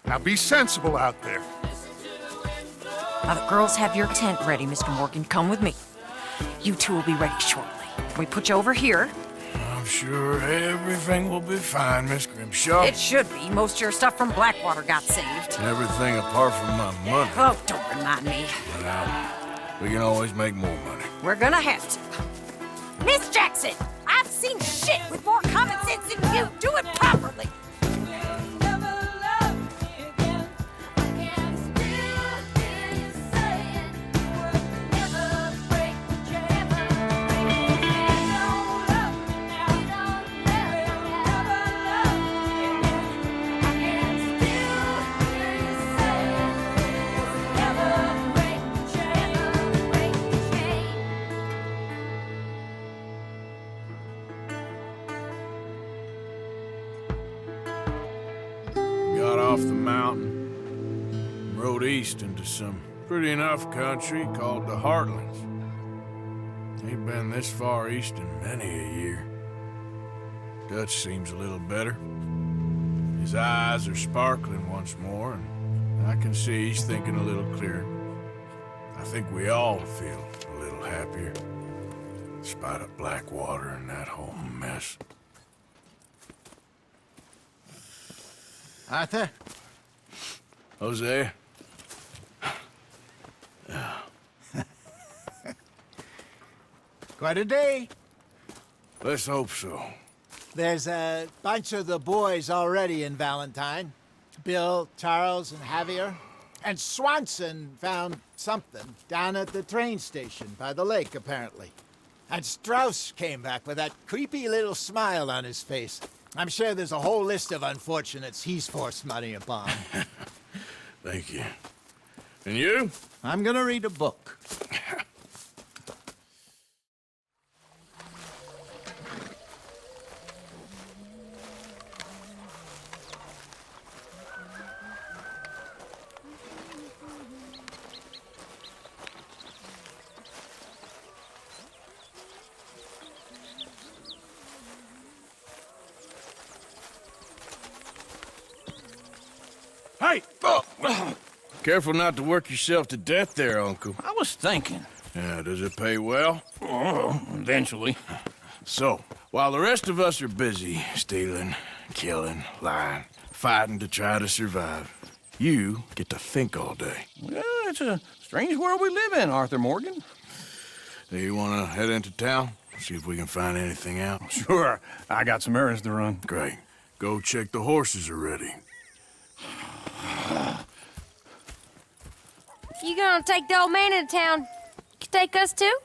Now be sensible out there. Now the girls have your tent ready, Mr. Morgan. Come with me. You two will be ready shortly. We put you over here. I'm sure everything will be fine, Miss Grimshaw. It should be. Most of your stuff from Blackwater got saved. Everything apart from my money. Oh, don't remind me. Well, we can always make more money. We're gonna have to. Miss Jackson, I've seen shit with more common sense than you. Do it properly. Got off the mountain, rode east into some pretty enough country called the Heartlands. Ain't been this far east in many a year. Dutch seems a little better. His eyes are sparkling once more, and I can see he's thinking a little clearer. I think we all feel a little happier, in spite of Blackwater and that whole mess. Arthur? Hosea? Quite a day. Let's hope so. There's a bunch of the boys already in Valentine. Bill, Charles, and Javier. And Swanson found something down at the train station by the lake, apparently. And Strauss came back with that creepy little smile on his face. I'm sure there's a whole list of unfortunates he's forced money upon. Thank you. And you? I'm gonna read a book. Hey! Oh. Careful not to work yourself to death there, Uncle. I was thinking. Yeah, does it pay well? Oh, eventually. So, while the rest of us are busy stealing, killing, lying, fighting to try to survive, you get to think all day. Well, it's a strange world we live in, Arthur Morgan. Do you want to head into town? See if we can find anything out? Sure, I got some errands to run. Great. Go check the horses are ready. If you gonna take the old man into town, you can take us too?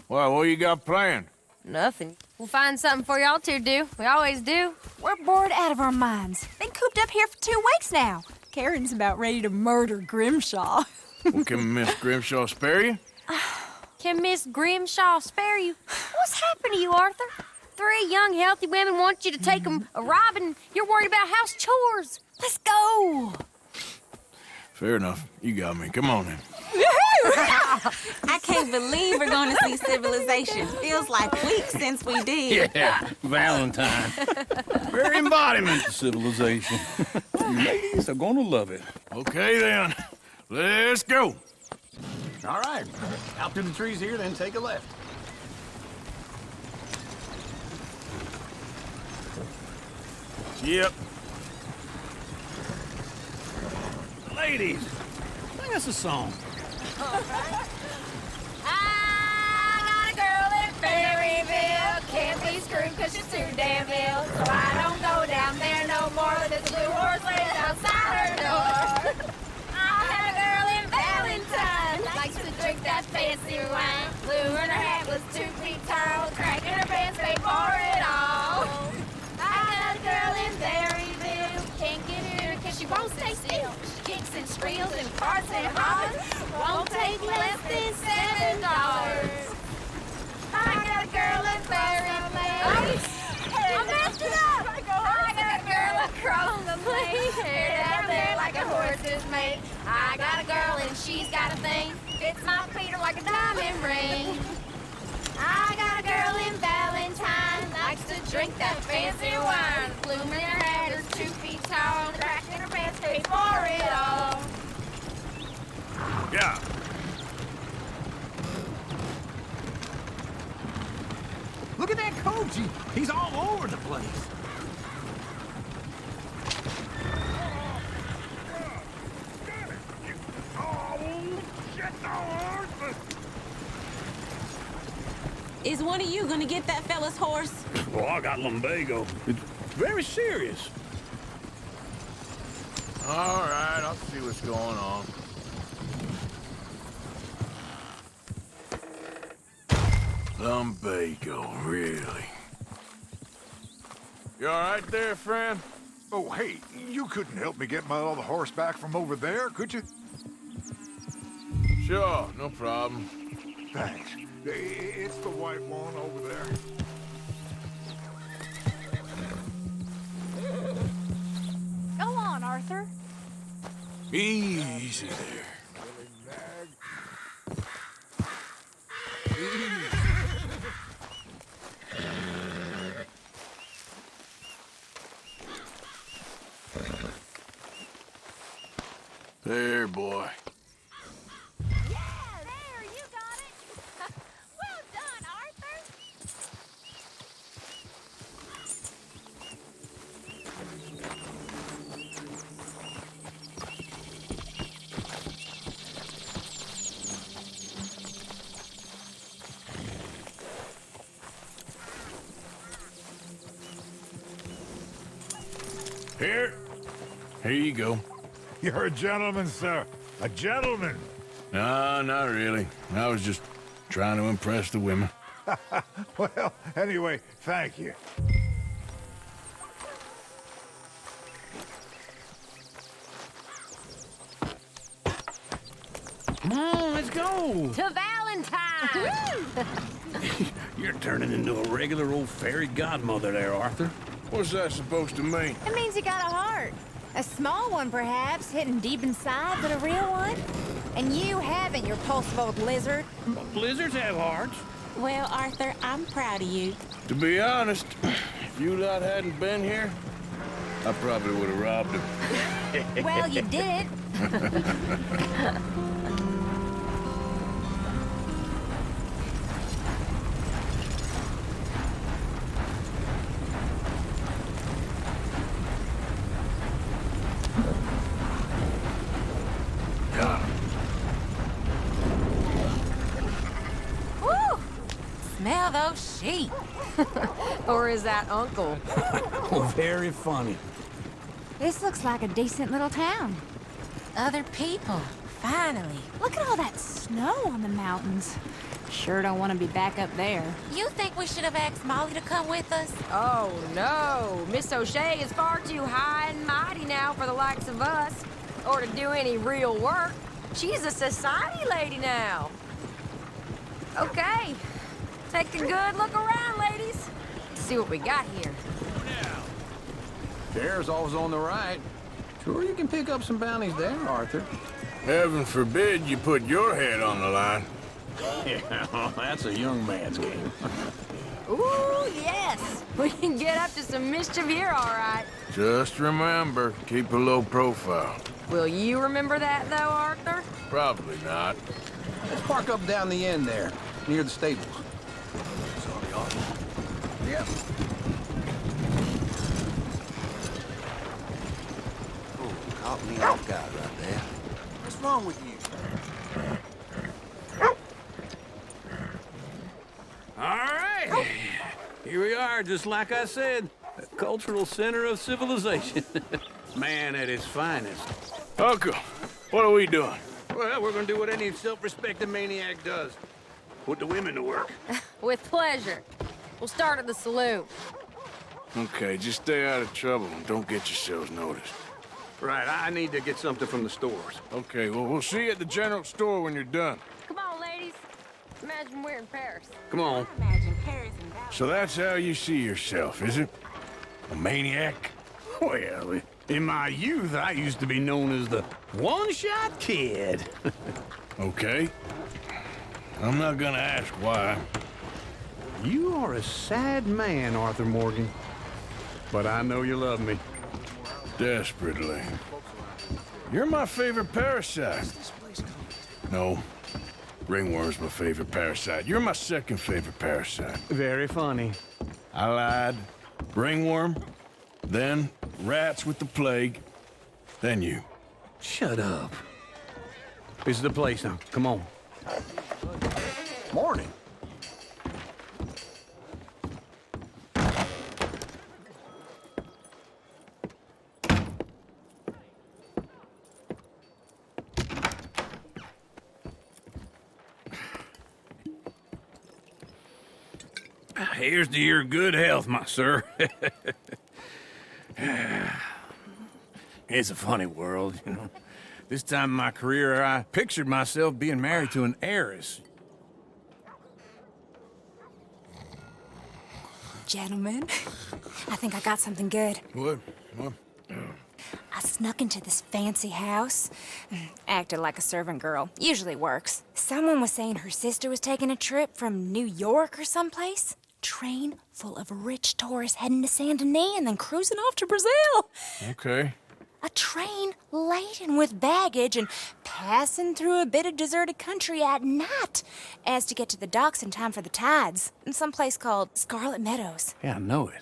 Well, what you got planned? Nothing. We'll find something for y'all to do. We always do. We're bored out of our minds. Been cooped up here for 2 weeks now. Karen's about ready to murder Grimshaw. Well, can Miss Grimshaw spare you? Can Miss Grimshaw spare you? What's happened to you, Arthur? 3 young, healthy women want you to take them a robbing. You're worried about house chores. Let's go. Fair enough. You got me. Come on then. I can't believe we're going to see civilization. Feels like weeks since we did. Yeah, Valentine. Very embodiment of civilization. You ladies are gonna love it. Okay then. Let's go. All right. Out through the trees here, then take a left. Yep. Ladies, sing us a song. I got a girl in Berryville. Can't be screwed cause she's too damn ill. So I don't go down there no more. There's a blue horse laying outside her door. I had a girl in Valentine. Likes to drink that fancy wine. Blue and her hat was 2 feet tall. Cracking her pants, paid for it all. I had a girl in Berryville. Can't get her cause she won't stay still. She kicks and squeals and farts and hollers. Won't take less than $7. I got a girl in Berryville. I messed it up. I got a girl across the plain. Hair down there like a horse's mane. I got a girl and she's got a thing. Fits my feet like a diamond ring. I got a girl in Valentine. Likes to drink that fancy wine. Bloom in her hat is 2 feet tall. Cracking her pants, paid for Is one of you gonna get that fella's horse? Oh, I got lumbago. It's very serious. All right, I'll see what's going on. Lumbago, really? You all right there, friend? Oh, hey, you couldn't help me get my other horse back from over there, could you? Sure, no problem. Thanks. It's the white one over there. Go on, Arthur. Easy there. There, boy. Yeah, there, you got it. Well done, Arthur. Here. Here you go. You're a gentleman, sir. A gentleman. No, not really. I was just trying to impress the women. Well, anyway, thank you. Come on, let's go. To Valentine. You're turning into a regular old fairy godmother there, Arthur. What's that supposed to mean? It means you got a heart. A small one, perhaps, hidden deep inside, but a real one. And you haven't, you repulsive old lizard. Blizzards have hearts. Well, Arthur, I'm proud of you. To be honest, if you lot hadn't been here, I probably would have robbed him. Well, you did. Woo! Smell those sheep. Or is that Uncle? Oh, very funny. This looks like a decent little town. Other people. Finally. Look at all that snow on the mountains. Sure don't want to be back up there. You think we should have asked Molly to come with us? Oh, no. Miss O'Shea is far too high and mighty now for the likes of us. Or to do any real work. She's a society lady now. Okay. Take a good look around, ladies. See what we got here. There's always on the right. Sure, you can pick up some bounties there, Arthur. Heaven forbid you put your head on the line. Yeah, that's a young man's game. Ooh, yes. We can get up to some mischief here, all right. Just remember, keep a low profile. Will you remember that, though, Arthur? Probably not. Let's park up down the end there, near the stables. Yep. Oh, caught me off guard right there. What's wrong with you? All right. Here we are, just like I said. A cultural center of civilization. Man at his finest. Uncle, what are we doing? Well, we're gonna do what any self-respecting maniac does. Put the women to work. With pleasure. We'll start at the saloon. Okay, just stay out of trouble and don't get yourselves noticed. Right, I need to get something from the stores. Okay, well, we'll see you at the general store when you're done. Come on, ladies. Imagine we're in Paris. Come on. Imagine Paris and Valentine. So that's how you see yourself, is it? A maniac? Well, in my youth, I used to be known as the one-shot kid. Okay. I'm not gonna ask why. You are a sad man, Arthur Morgan. But I know you love me. Desperately. You're my favorite parasite. No. Ringworm's my favorite parasite. You're my second favorite parasite. Very funny. I lied. Ringworm, then rats with the plague, then you. Shut up. This is the place now. Come on. Morning. Here's to your good health, my sir. It's a funny world, you know. This time in my career, I pictured myself being married to an heiress. Gentlemen, I think I got something good. What? I snuck into this fancy house. Acted like a servant girl. Usually works. Someone was saying her sister was taking a trip from New York or someplace. Train full of rich tourists heading to Saint Denis and then cruising off to Brazil. Okay. A train laden with baggage and passing through a bit of deserted country at night as to get to the docks in time for the tides in some place called Scarlet Meadows. Yeah, I know it.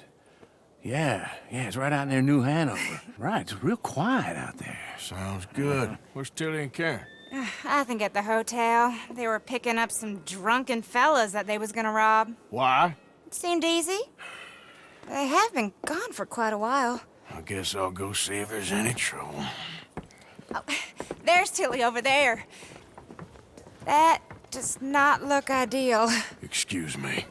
Yeah, it's right out near New Hanover. Right, it's real quiet out there. Sounds good. Where's Tilly and Karen? I think at the hotel. They were picking up some drunken fellas that they was gonna rob. Why? It seemed easy. They have been gone for quite a while. I guess I'll go see if there's any trouble. Oh, there's Tilly over there. That does not look ideal. Excuse me.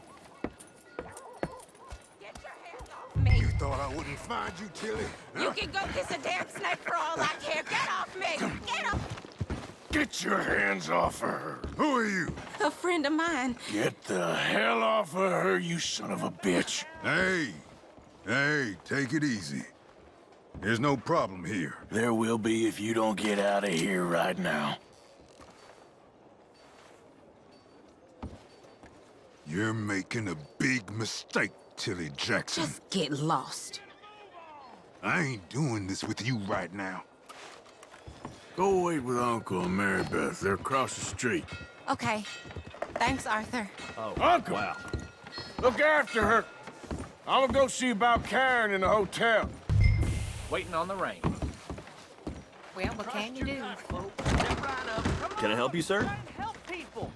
You thought I wouldn't find you, Tilly? You can go kiss a damn snake for all I care. Get off me! Get off! Get your hands off of her. Who are you? A friend of mine. Get the hell off of her, you son of a bitch. Hey, take it easy. There's no problem here. There will be if you don't get out of here right now. You're making a big mistake, Tilly Jackson. Just get lost. I ain't doing this with you right now. Go wait with Uncle and Mary Beth. They're across the street. Okay. Thanks, Arthur. Uncle! Wow. Look after her. I'm gonna go see about Karen in the hotel. Waiting on the rain. Well, what can you do? Can I help you, sir?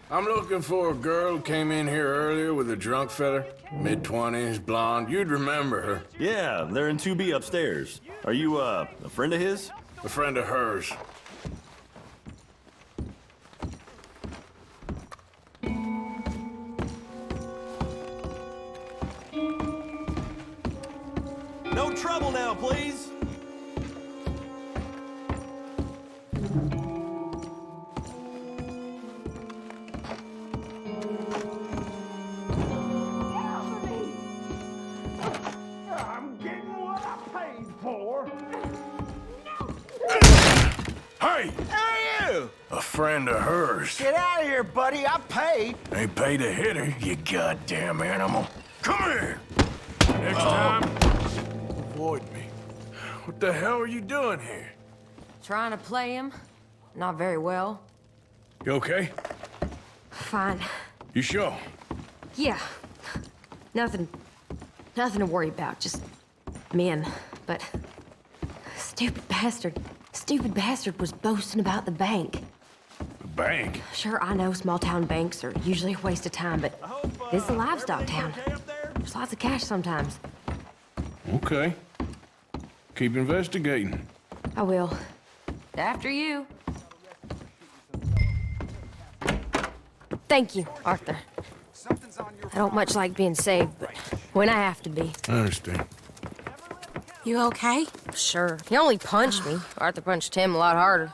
I'm looking for a girl who came in here earlier with a drunk fella. Mid-20s, blonde. You'd remember her. Yeah, they're in 2B upstairs. Are you, a friend of his? A friend of hers. No trouble now, please. I'm getting what I paid for. Hey! Who are you? A friend of hers. Get out of here, buddy. I paid. They paid to hit her, you goddamn animal. Come here! Next time, avoid me. What the hell are you doing here? Trying to play him. Not very well. You okay? Fine. You sure? Yeah. Nothing to worry about. Just men. But stupid bastard was boasting about the bank. The bank? Sure, I know small town banks are usually a waste of time, but this is a livestock town. There's lots of cash sometimes. Okay. Keep investigating. I will. After you. Thank you, Arthur. I don't much like being saved, but when I have to be. I understand. You okay? Sure. He only punched me. Arthur punched him a lot harder.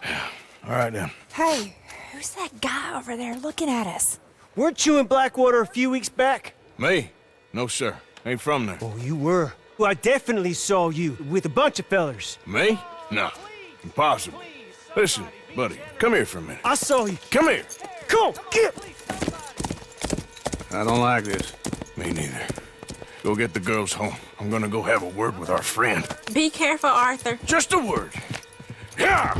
All right, then. Hey, who's that guy over there looking at us? Weren't you in Blackwater a few weeks back? Me? No, sir. Ain't from there. Oh, you were. Well, I definitely saw you with a bunch of fellers. Me? No. Impossible. Listen, buddy, come here for a minute. I saw you. Come here. Come on, get! I don't like this. Me neither. Go get the girls home. I'm gonna go have a word with our friend. Be careful, Arthur. Just a word. Yeah!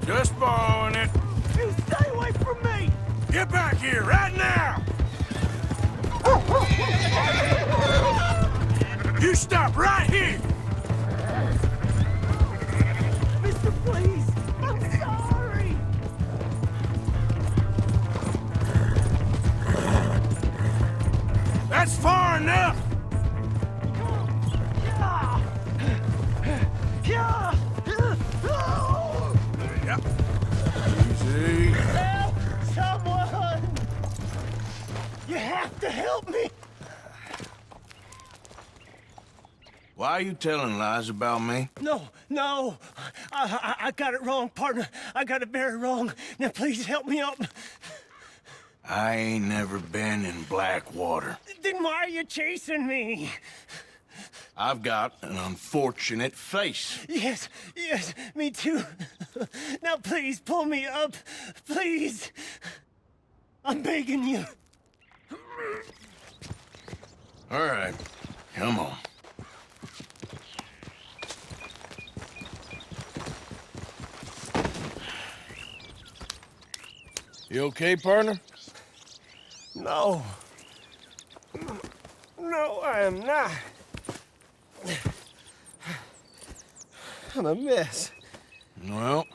Just borrowing it. You stay away from me! Get back here right now! You stop right here! Mister, please! I'm sorry! That's far enough! Easy. Help! Someone! have to help me. Why are you telling lies about me? No. I got it wrong, partner. I got it very wrong. Now, please help me up. I ain't never been in Blackwater. Then why are you chasing me? I've got an unfortunate face. Yes, me too. Now, please, pull me up. Please. I'm begging you. All right, come on. You okay, partner? No, I am not. I'm a mess. Well,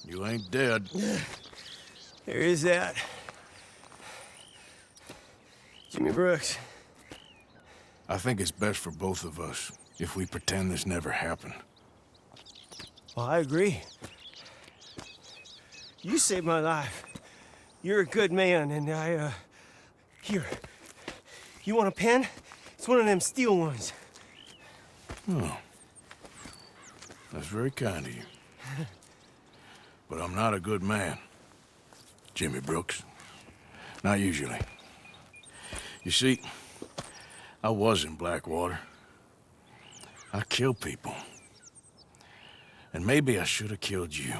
you ain't dead. There is that. Jimmy Brooks. I think it's best for both of us if we pretend this never happened. Well, I agree. You saved my life. You're a good man, and Here. You want a pen? It's one of them steel ones. Oh. That's very kind of you. But I'm not a good man, Jimmy Brooks. Not usually. You see, I was in Blackwater. I killed people. And maybe I should have killed you.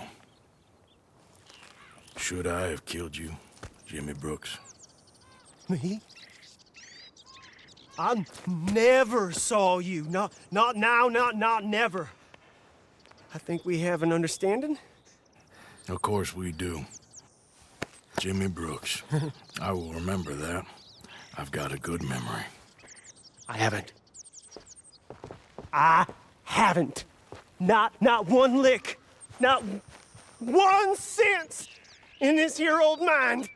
Should I have killed you, Jimmy Brooks? Me? I never saw you. Not now, not never. I think we have an understanding. Of course we do. Jimmy Brooks. I will remember that. I've got a good memory. I haven't. Not one lick. Not 1 cent in this here old mind.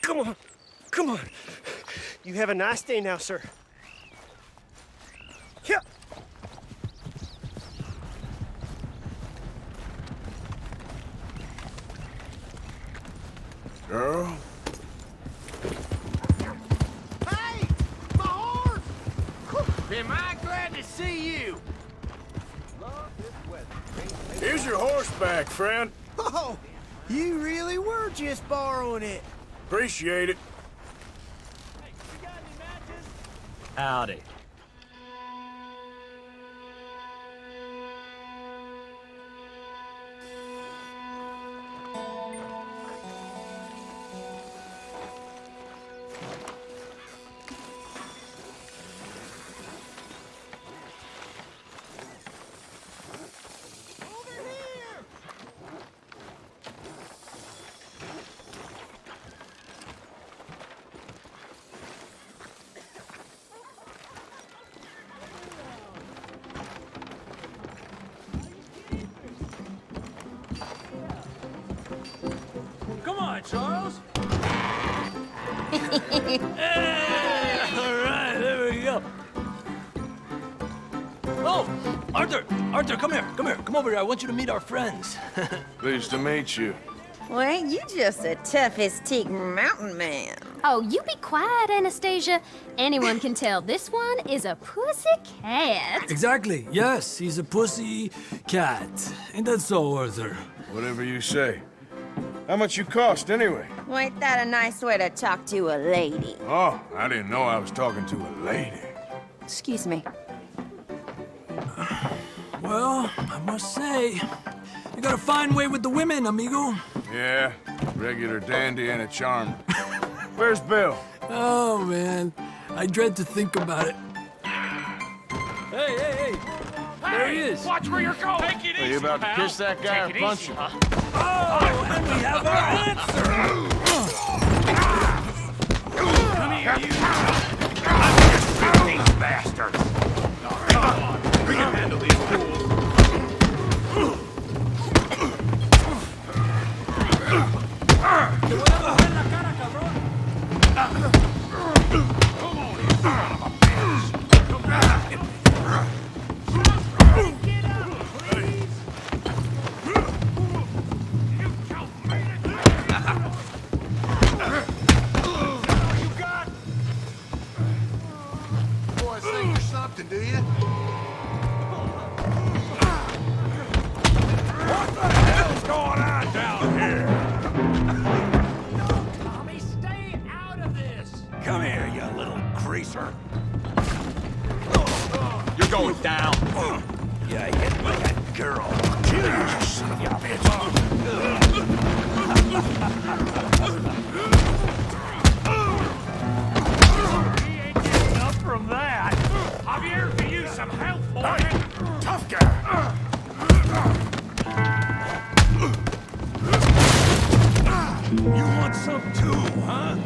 Come on. You have a nice day now, sir. Yeah. Girl? Hey! My horse! Am I glad to see you? Here's your horseback, friend. Oh, you really were just borrowing it. Appreciate it. Howdy. Come on, Charles. All right, there we go. Oh, Arthur, come here. Come over here. I want you to meet our friends. Pleased to meet you. Well, you just a tough-as-teak mountain man. Oh, you be quiet, Anastasia. Anyone can tell this one is a pussy cat. Exactly. Yes, he's a pussy cat. Ain't that so, Arthur? Whatever you say. How much you cost, anyway? Well, ain't that a nice way to talk to a lady? Oh, I didn't know I was talking to a lady. Excuse me. Well, I must say, you got a fine way with the women, amigo. Yeah, regular dandy and a charmer. Where's Bill? Oh, man. I dread to think about it. Hey! There he is. Watch where you're going. Take it easy, Are you about to pal. kiss that guy or punch him? Oh, and we have our answer. Come here, you. These bastards. Come on. We can handle these fools. something, do you? What the hell's going on down here? Tommy, stay out of this! Come here, you little greaser. You're going down. You hit me, that girl. Kill you son of a bitch. He ain't getting up from that. Javier, can use some help, boy. Tough guy. You want some too, huh?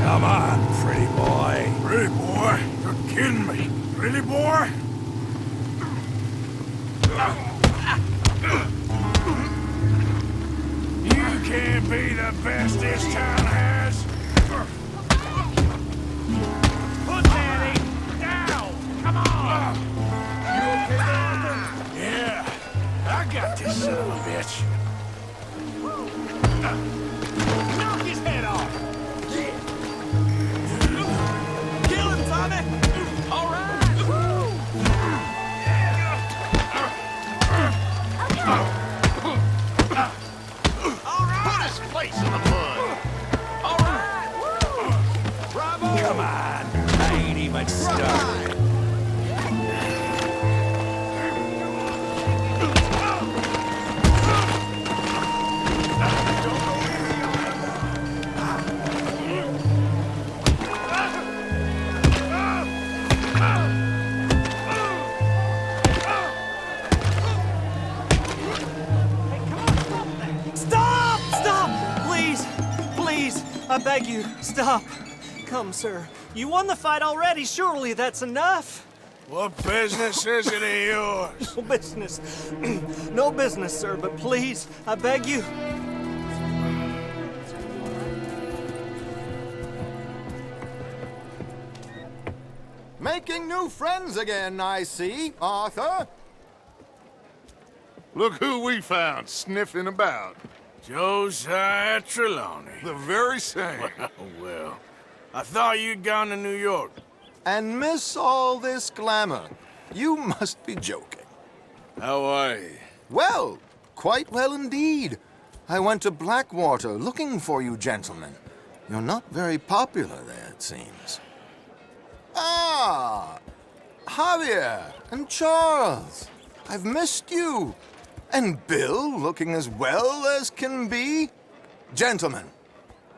Come on, pretty boy. Pretty boy? You're kidding me. Pretty boy? You can't be the best this town has. Put Daddy down. Come on. You okay, Arthur? Yeah, I got this son of a bitch. Knock his head off. Kill him, Tommy. All right. Put his face in the mud. All right. Bravo. Come on. I ain't even started. Stop! Stop! Please! Please! I beg you, stop. Come, sir. You won the fight already. Surely that's enough. What business is it of yours? No business. No business, sir, but please, I beg you. Making new friends again, I see, Arthur. Look who we found sniffing about. Josiah Trelawney. The very same. Well, I thought you'd gone to New York. And miss all this glamour. You must be joking. How are you? Well, quite well indeed. I went to Blackwater looking for you gentlemen. You're not very popular there, it seems. Ah, Javier and Charles. I've missed you. And Bill looking as well as can be. Gentlemen,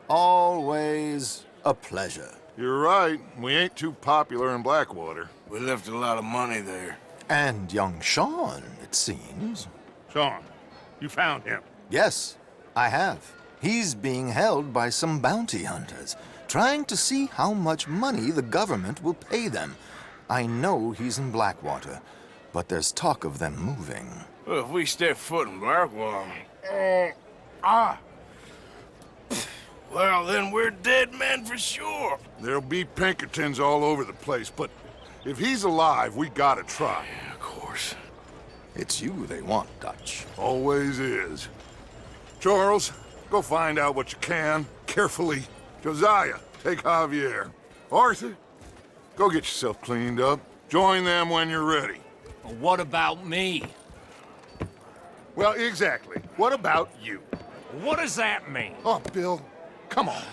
always a pleasure. You're right. We ain't too popular in Blackwater. We left a lot of money there. And young Sean, it seems. Sean, you found him. Yes, I have. He's being held by some bounty hunters, trying to see how much money the government will pay them. I know he's in Blackwater, but there's talk of them moving. Well, if we step foot in Blackwater... Well, then we're dead men for sure. There'll be Pinkertons all over the place, but if he's alive, we gotta try. Yeah, of course. It's you they want, Dutch. Always is. Charles, go find out what you can, carefully. Josiah, take Javier. Arthur, go get yourself cleaned up. Join them when you're ready. Well, what about me? Well, exactly. What about you? What does that mean? Oh, Bill, come on.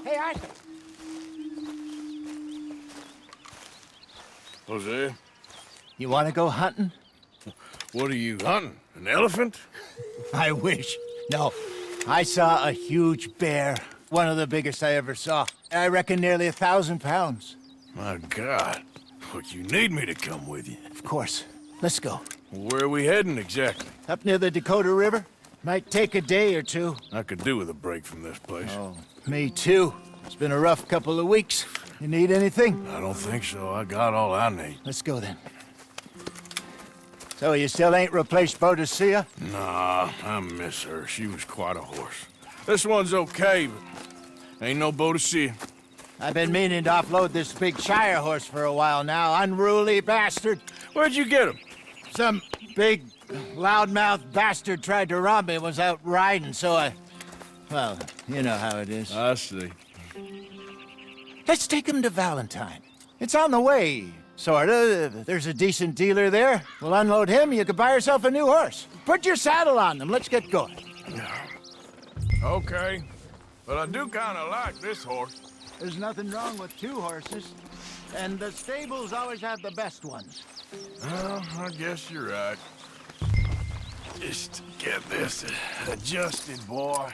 Hey, Arthur. Jose, You want to go hunting? what are you hunting? An elephant? I wish. No, I saw a huge bear. One of the biggest I ever saw. I reckon nearly 1,000 pounds. My God. Look, you need me to come with you. Of course. Let's go. Where are we heading exactly? Up near the Dakota River. Might take a day or two. I could do with a break from this place. Oh, me too. It's been a rough couple of weeks. You need anything? I don't think so. I got all I need. Let's go then. So you still ain't replaced Boadicea? Nah, I miss her. She was quite a horse. This one's okay, but ain't no Boadicea. I've been meaning to offload this big Shire horse for a while now. Unruly bastard. Where'd you get him? Some big, loudmouth bastard tried to rob me. Was out riding, so I... Well, you know how it is. I see. Let's take him to Valentine. It's on the way, sorta. There's a decent dealer there. We'll unload him, you could buy yourself a new horse. Put your saddle on them, let's get going. Okay, but I do kind of like this horse. There's nothing wrong with two horses. And the stables always have the best ones. Well, I guess you're right. Just get this adjusted, boy.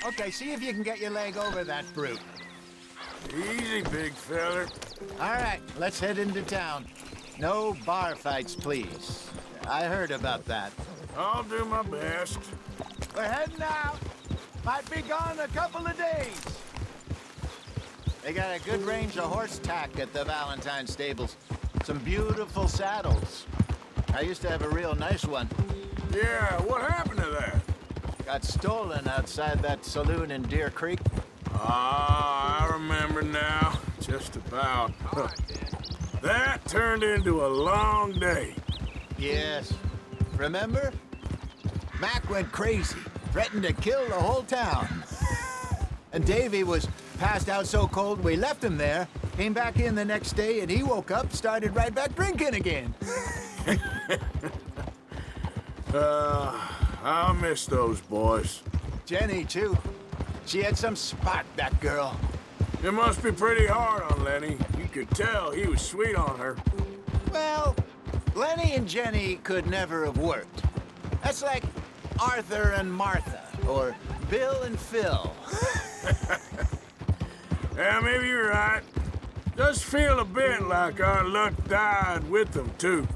Okay, see if you can get your leg over that brute. Easy, big feller. All right, let's head into town. No bar fights, please. I heard about that. I'll do my best. We're heading out. Might be gone a couple of days. They got a good range of horse tack at the Valentine stables. Some beautiful saddles. I used to have a real nice one. Yeah, what happened to that? Got stolen outside that saloon in Deer Creek. Ah, I remember now. Just about. That turned into a long day. Yes. Remember? Mac went crazy, threatened to kill the whole town. And Davy was passed out so cold we left him there, came back in the next day, and he woke up, started right back drinking again. I'll miss those boys. Jenny, too. She had some spot, that girl. It must be pretty hard on Lenny. You could tell he was sweet on her. Well, Lenny and Jenny could never have worked. That's like Arthur and Martha, or Bill and Phil. Yeah, maybe you're right. Does feel a bit like our luck died with them, too.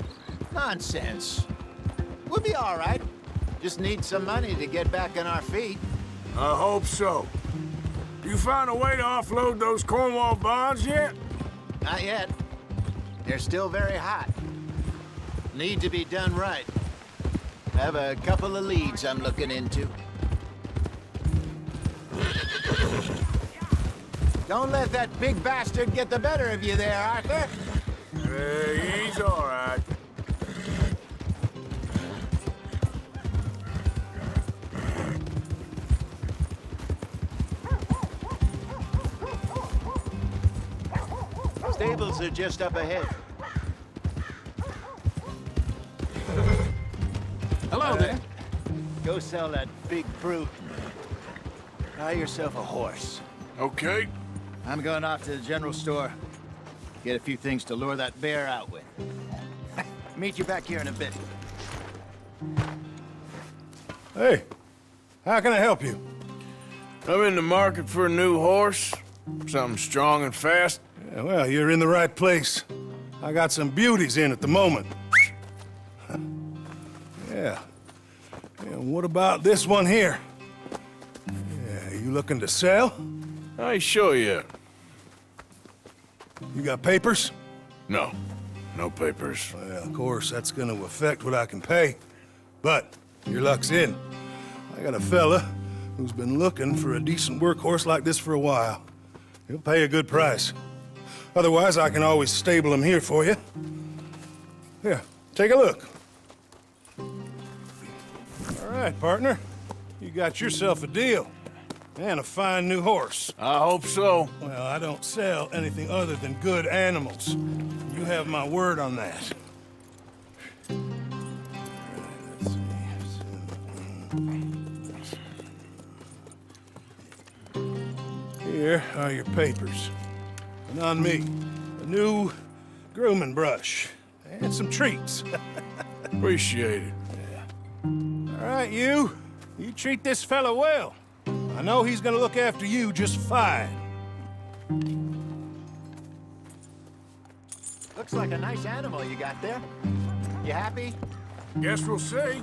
Nonsense. We'll be all right. Just need some money to get back on our feet. I hope so. You found a way to offload those Cornwall bonds yet? Not yet. They're still very hot. Need to be done right. I have a couple of leads I'm looking into. Don't let that big bastard get the better of you there, Arthur. He's all right. Stables are just up ahead. Hello there. Go sell that big brute. Buy yourself a horse. Okay. I'm going off to the general store. Get a few things to lure that bear out with. Meet you back here in a bit. Hey, how can I help you? I'm in the market for a new horse. Something strong and fast. Yeah, well, you're in the right place. I got some beauties in at the moment. Yeah. And what about this one here? Yeah, you looking to sell? I ain't sure yet. You got papers? No. No papers. Well, of course, that's gonna affect what I can pay. But your luck's in. I got a fella who's been looking for a decent workhorse like this for a while. He'll pay a good price. Otherwise, I can always stable him here for you. Here, take a look. All right, partner. You got yourself a deal. And a fine new horse. I hope so. Well, I don't sell anything other than good animals. You have my word on that. All right, let's see. Here are your papers. And on me, a new grooming brush and some treats. Appreciate it. All All right, you. You treat this fella well. I know he's gonna look after you just fine. Looks like a nice animal you got there. You happy? Guess we'll see.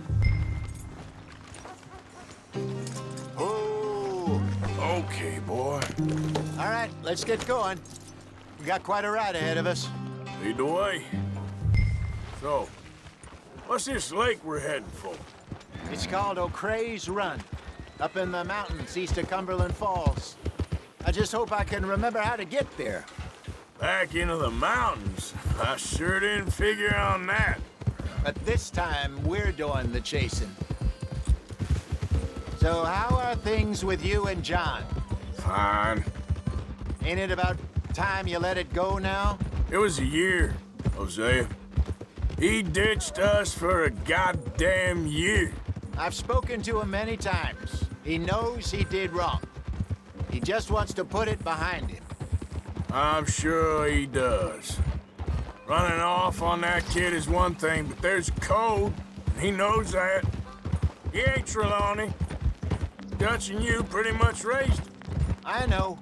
Oh. Okay, boy. All right, let's get going. We got quite a ride ahead of us. Lead the way. So, what's this lake we're heading for? It's called O'Creagh's Run, up in the mountains east of Cumberland Falls. I just hope I can remember how to get there. Back into the mountains? I sure didn't figure on that. But this time, we're doing the chasing. So how are things with you and John? Fine. Ain't it about time you let it go now? It was a year, Hosea. He ditched us for a goddamn year. I've spoken to him many times. He knows he did wrong. He just wants to put it behind him. I'm sure he does. Running off on that kid is one thing, but there's code, and he knows that. He ain't Trelawney. Dutch and you pretty much raised him. I know,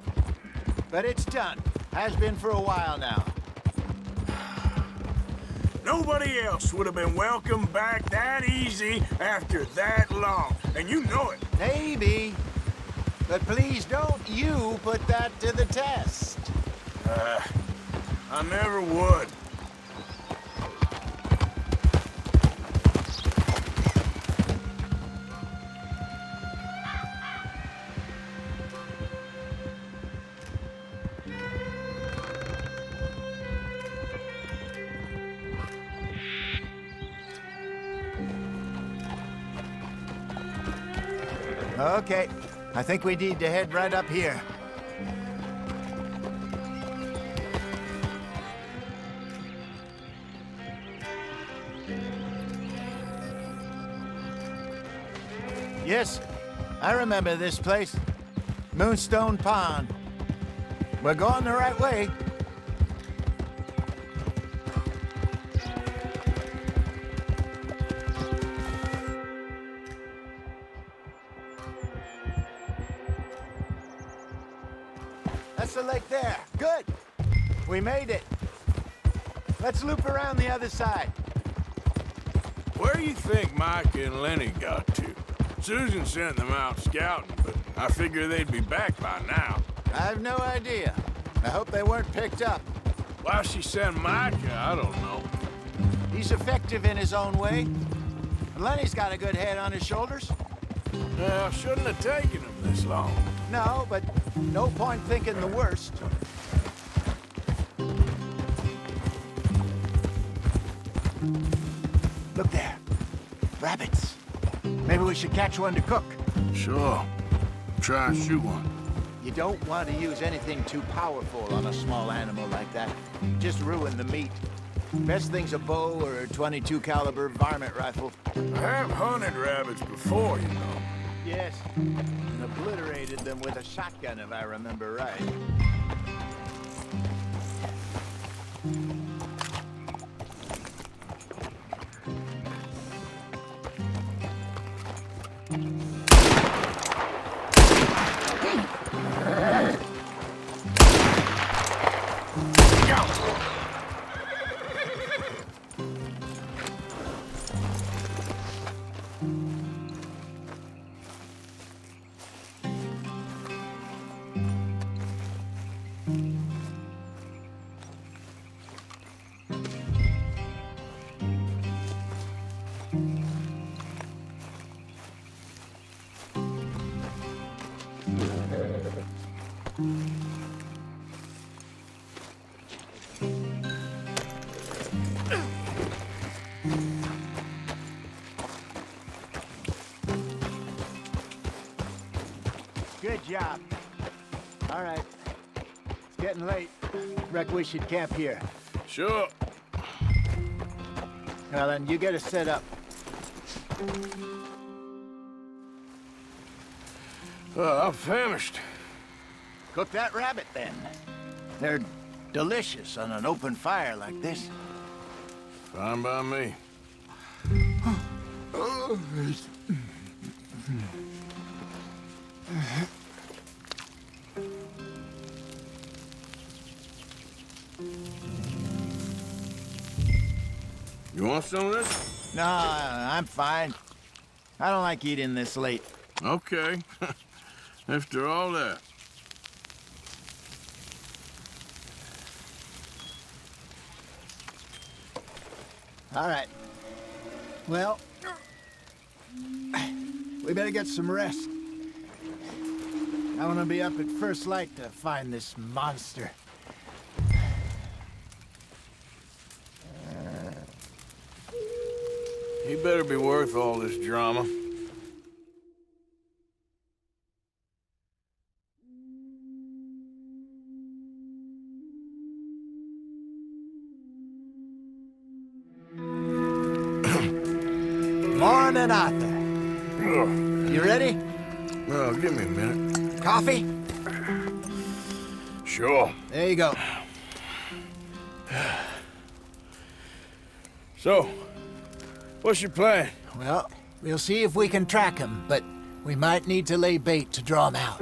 but it's done. Has been for a while now. Nobody else would have been welcomed back that easy after that long, and you know it. Maybe, but please don't you put that to the test. I never would. Okay, I think we need to head right up here. Yes, I remember this place. Moonstone Pond. We're going the right way. That's the lake there. Good. We made it. Let's loop around the other side. Where do you think Mike and Lenny got to? Susan sent them out scouting, but I figure they'd be back by now. I have no idea. I hope they weren't picked up. Why she sent Micah, I don't know. He's effective in his own way. Lenny's got a good head on his shoulders. Well, shouldn't have taken him this long. No, but no point thinking the worst. Look there. Rabbits. Maybe we should catch one to cook. Sure. Try and shoot one. You don't want to use anything too powerful on a small animal like that. Just ruin the meat. Best thing's a bow or a .22 caliber varmint rifle. I have hunted rabbits before, you know. Yes, and obliterated them with a shotgun, if I remember right. Good job. All right. It's getting late. Reckon we should camp here. Sure. Well, then, you get us set up. I'm famished. Cook that rabbit, then. They're delicious on an open fire like this. Fine by me. You want some of this? No, I'm fine. I don't like eating this late. Okay. After all that. All right. Well, we better get some rest. I want to be up at first light to find this monster. He better be worth all this drama. Morning, Arthur. You ready? Well, give me a minute. Coffee? Sure. There you go. So, what's your plan? Well, we'll see if we can track him, but we might need to lay bait to draw him out.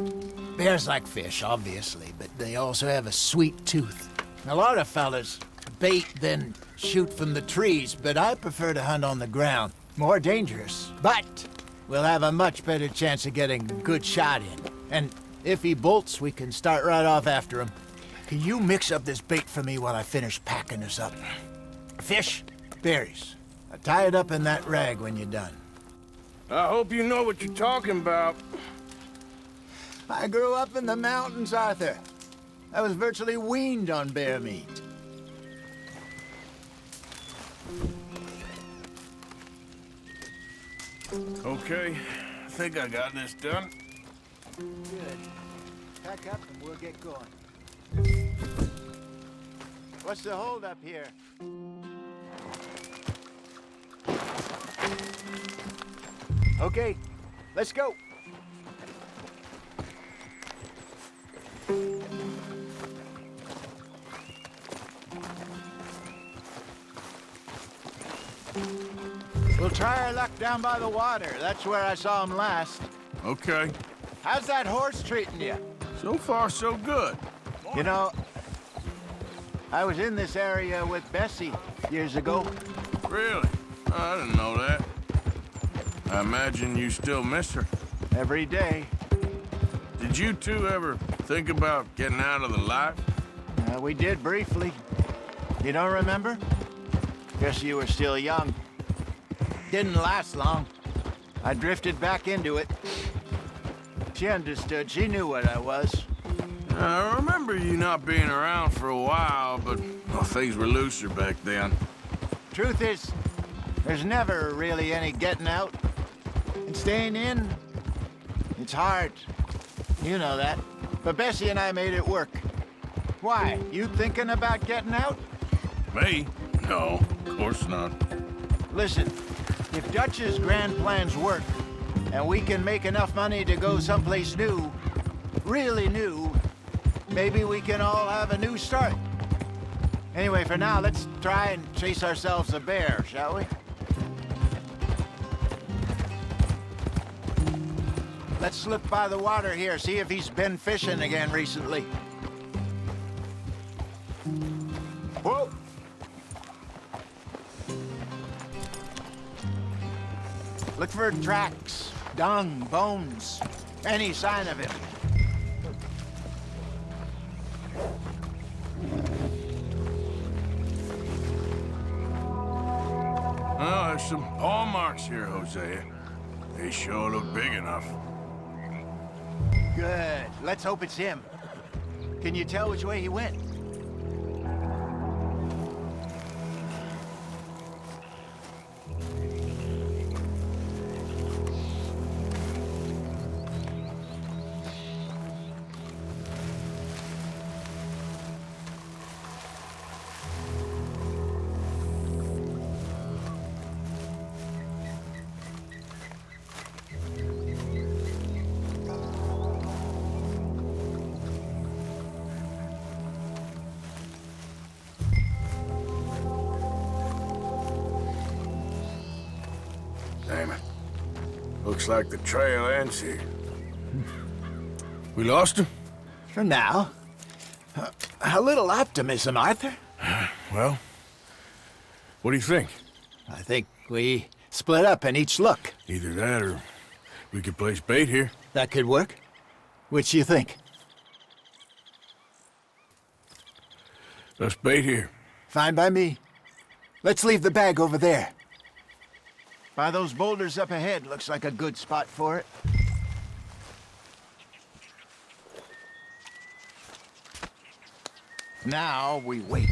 Bears like fish, obviously, but they also have a sweet tooth. A lot of fellas bait, then shoot from the trees, but I prefer to hunt on the ground. More dangerous, but we'll have a much better chance of getting a good shot in. And if he bolts, we can start right off after him. Can you mix up this bait for me while I finish packing this up? Fish, berries. Tie it up in that rag when you're done. I hope you know what you're talking about. I grew up in the mountains, Arthur. I was virtually weaned on bear meat. Okay, I think I got this done. Good. Pack up and we'll get going. What's the holdup here? Okay, let's go. We'll try our luck down by the water. That's where I saw him last. Okay. How's that horse treating you? So far, so good. You know, I was in this area with Bessie years ago. Really? I didn't know that. I imagine you still miss her. Every day. Did you two ever think about getting out of the life? We did briefly. You don't remember? Guess you were still young. Didn't last long. I drifted back into it. She understood. She knew what I was. I remember you not being around for a while, but well, things were looser back then. Truth is, there's never really any getting out. And staying in, it's hard. You know that. But Bessie and I made it work. Why? You thinking about getting out? Me? No, of course not. Listen, if Dutch's grand plans work, and we can make enough money to go someplace new, really new, maybe we can all have a new start. Anyway, for now, let's try and chase ourselves a bear, shall we? Let's slip by the water here, see if he's been fishing again recently. Whoa! Look for tracks, dung, bones, any sign of him. Oh, there's some paw marks here, Hosea. They sure look big enough. Good. Let's hope it's him. Can you tell which way he went? Damn it. Looks like the trail ends here. We lost him? For now. A little optimism, Arthur. Well, what do you think? I think we split up and each look. Either that or we could place bait here. That could work. Which you think? Let's bait here. Fine by me. Let's leave the bag over there. By those boulders up ahead, looks like a good spot for it. Now we wait.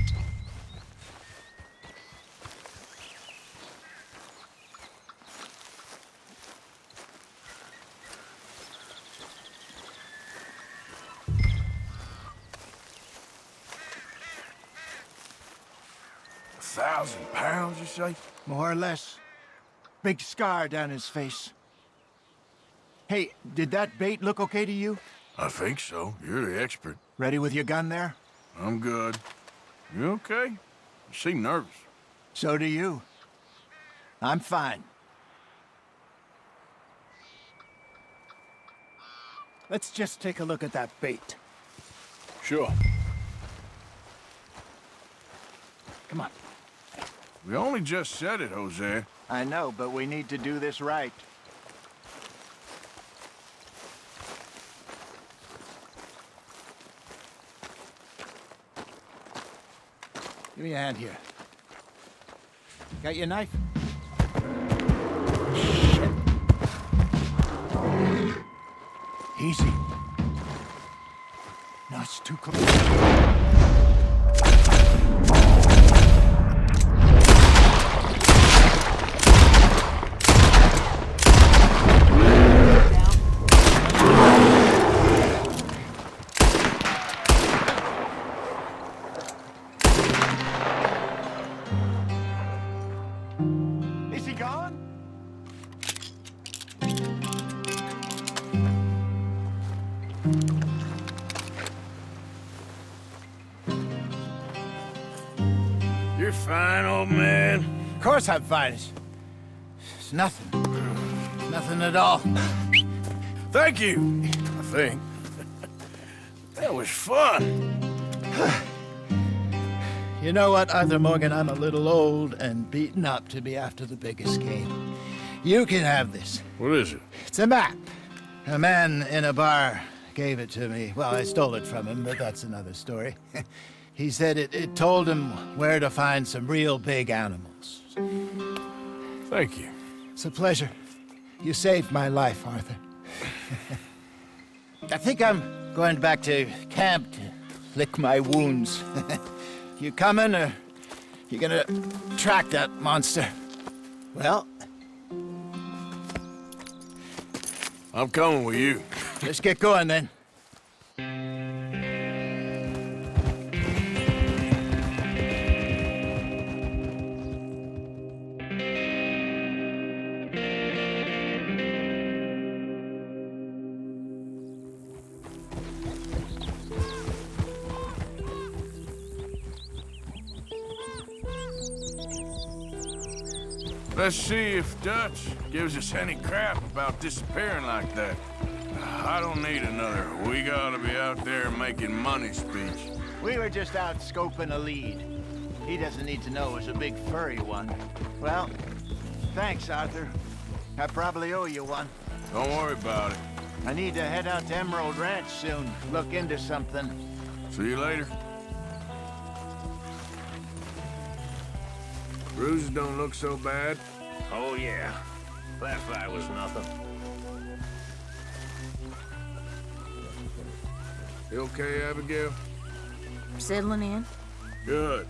£1,000, you say? More or less. Big scar down his face. Hey, did that bait look okay to you? I think so. You're the expert. Ready with your gun there? I'm good. You okay? You seem nervous. So do you. I'm fine. Let's just take a look at that bait. Sure. Come on. We only just said it, Jose. I know, but we need to do this right. Give me a hand here. Got your knife? Shit. Easy. No, it's too close. You're fine, old man. Of course I'm fine. It's nothing. Nothing at all. Thank you, I think. That was fun. You know what, Arthur Morgan? I'm a little old and beaten up to be after the biggest game. You can have this. What is it? It's a map. A man in a bar gave it to me. Well, I stole it from him, but that's another story. He said it told him where to find some real big animals. Thank you. It's a pleasure. You saved my life, Arthur. I think I'm going back to camp to lick my wounds. You coming, or you gonna track that monster? Well, I'm coming with you. Let's get going then. Let's see if Dutch gives us any crap about disappearing like that. I don't need another "we gotta be out there making money" speech. We were just out scoping a lead. He doesn't need to know it was a big furry one. Well, thanks, Arthur. I probably owe you one. Don't worry about it. I need to head out to Emerald Ranch soon. Look into something. See you later. Bruises don't look so bad. Oh, yeah. That fight was nothing. You okay, Abigail? Settling in. Good.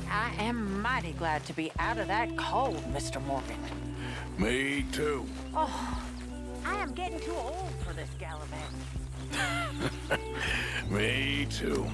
I am mighty glad to be out of that cold, Mr. Morgan. Me too. Oh, I am getting too old for this gallivanting. Me too.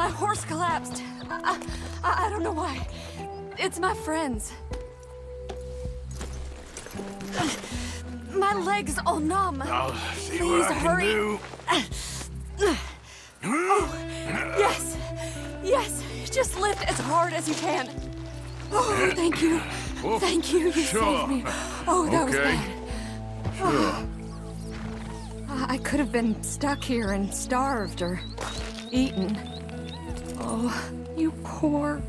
My horse collapsed. I don't know why. It's my friends. My legs all numb. I'll see Please what I can hurry. do. Oh, yes. Yes. Just lift as hard as you can. Oh, thank you. Oh, Thank you. You sure. saved me. Oh, that was Okay. bad. Sure. I could have been stuck here and starved or eaten. Oh, you poor,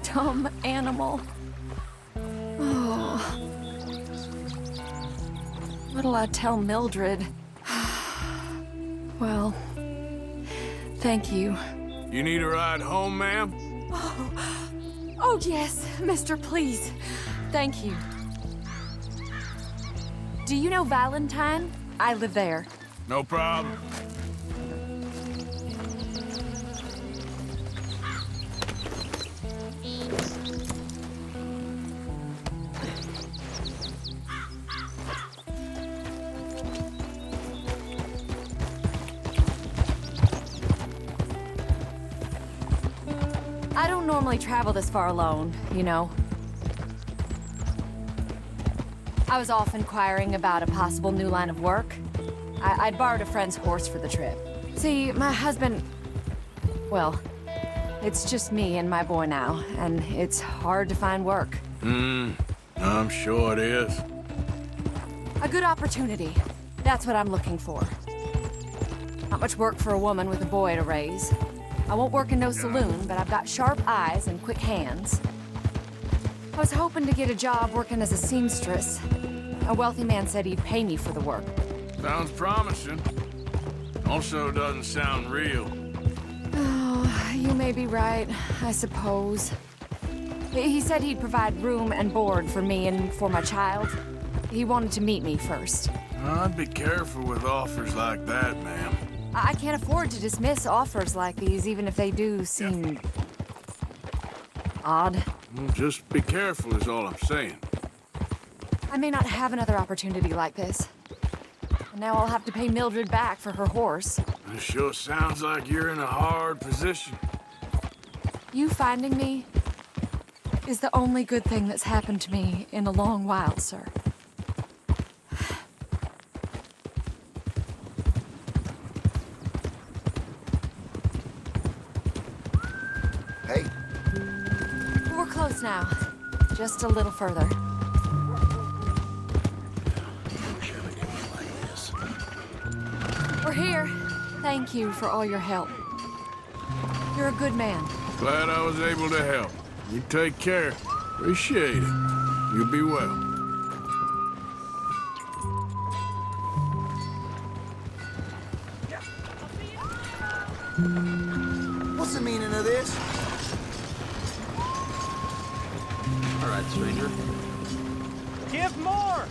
dumb animal. Oh. What'll I tell Mildred? Well, thank you. You need a ride home, ma'am? Oh, yes, mister, please. Thank you. Do you know Valentine? I live there. No problem. I don't normally travel this far alone, you know. I was off inquiring about a possible new line of work. I'd borrowed a friend's horse for the trip. See, my husband... Well, it's just me and my boy now, and it's hard to find work. I'm sure it is. A good opportunity. That's what I'm looking for. Not much work for a woman with a boy to raise. I won't work in no saloon, but I've got sharp eyes and quick hands. I was hoping to get a job working as a seamstress. A wealthy man said he'd pay me for the work. Sounds promising. Also doesn't sound real. Oh, you may be right, I suppose. He said he'd provide room and board for me and for my child. He wanted to meet me first. I'd be careful with offers like that, ma'am. I can't afford to dismiss offers like these, even if they do seem... odd. Well, just be careful is all I'm saying. I may not have another opportunity like this. And now I'll have to pay Mildred back for her horse. It sure sounds like you're in a hard position. You finding me is the only good thing that's happened to me in a long while, sir. Hey. We're close now. Just a little further. We're here. Thank you for all your help. You're a good man. Glad I was able to help. You take care. Appreciate it. You'll be well. What's the meaning of this? All right, stranger. Give more!